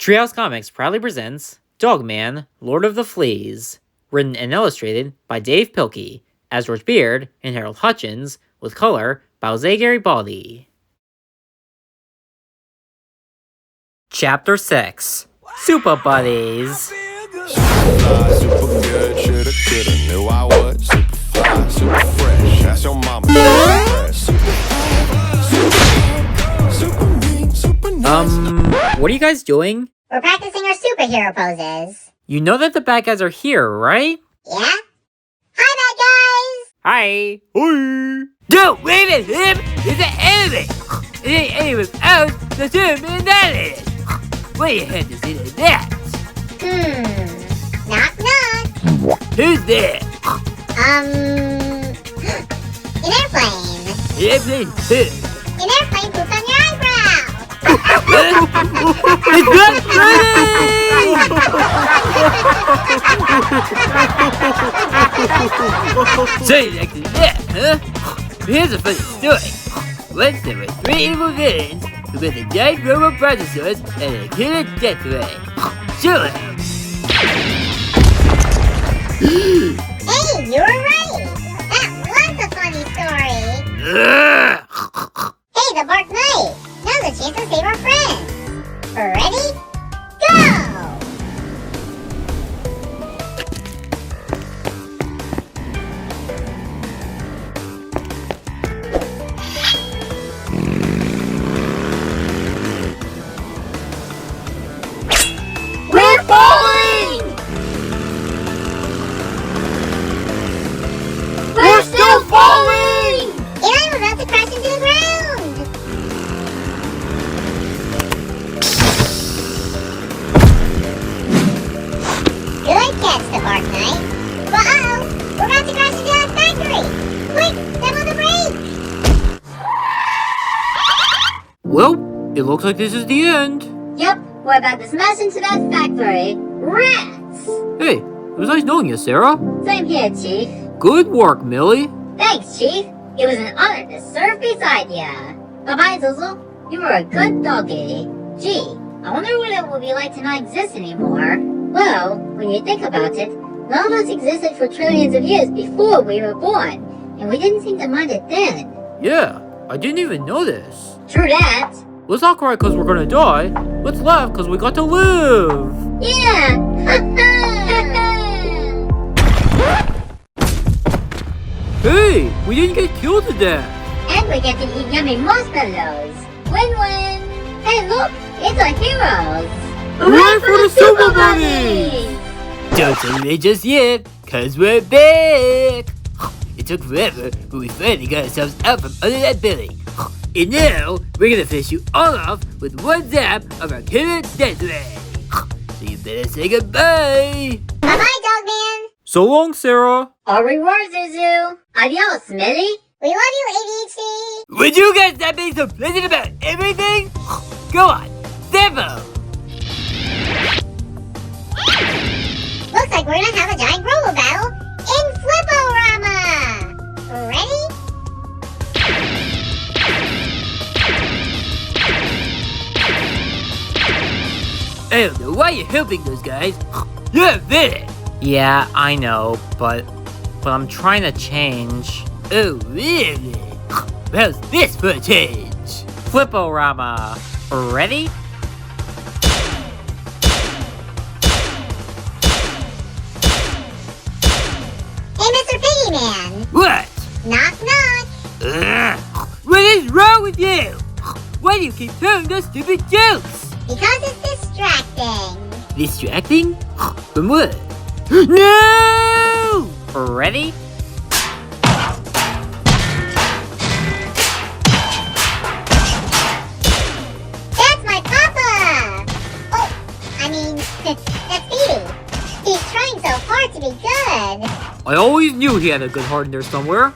Treehouse Comics proudly presents Dogman, Lord of the Fleas, written and illustrated by Dav Pilkey, as George Beard and Harold Hutchins, with color by Jose Garibaldi. Chapter 6, Supa Buddies. Super fly, super good, shoulda, coulda, knew I would. Super fly, super fresh, that's your mama. Super mean, super nice. What are you guys doing? We're practicing our superhero poses. You know that the bad guys are here, right? Yeah? Hi, Hi. Hi. Don't wave at him! He's an enemy! It ain't anyone else that's him and that is! What do you have to say to that? bad guys! Knock, knock. Who's there? An airplane. Airplane who? An airplane pooped on your eyebrow. It's not funny! Say it like that, huh? Here's a funny story. Once there were 3 evil villains who built a giant robot brontosaurus and a killer death ray. Sure. Hey, you were right. That was a funny story. Hey, the Bark Knight. Now's a chance to save our friends. Ready? Go! We're falling! We're still falling! And I'm about to crash into the ground! Good catch, the Bark Knight. But uh-oh, we're about to crash into that factory! Quick, step on the brake! Well, it looks like this is the end. Yep, we're about to smash into that factory. Rats! Hey, it was nice knowing you, Sarah. Same here, Chief. Good work, Millie. Thanks, Chief. It was an honor to serve beside ya. Bye-bye, Zuzzle. You were a good doggy. Gee, I wonder what it will be like to not exist anymore. Well, when you think about it, none of us existed for trillions of years before we were born, and we didn't seem to mind it then. Yeah, I didn't even know this. True that. Let's not cry because we're gonna die. Let's laugh because we got to live. Yeah! Hey, we didn't get killed to death. And we get to eat yummy marshmallows. Win-win! Hey, look! It's our heroes! Hooray for the Supa Buddies! Don't celebrate just yet, cause we're back! It took forever, but we finally got ourselves out from under that building. And now, we're gonna finish you all off with one zap of our killer death ray. So you better say goodbye! Bye-bye, Dogman! So long, Sarah! Au revoir, Zuzu! Adios, Millie! We love you, ADHD! Would you guys stop being so pleasant about everything? Go on, Zeppo! Looks like we're gonna have a giant roller battle in Flipporama! Ready? I don't know why you're helping those guys. You're a villain! Yeah, I know, but I'm trying to change. Oh, really? How's this for a change? Flipporama. Ready? Hey, Mr. Piggy Man! What? Knock, knock! What is wrong with you? Why do you keep telling those stupid jokes? Because it's distracting. Distracting? From what? No! Ready? That's my papa! Oh, I mean, that's Petey. He's trying so hard to be good. I always knew he had a good heart in there somewhere.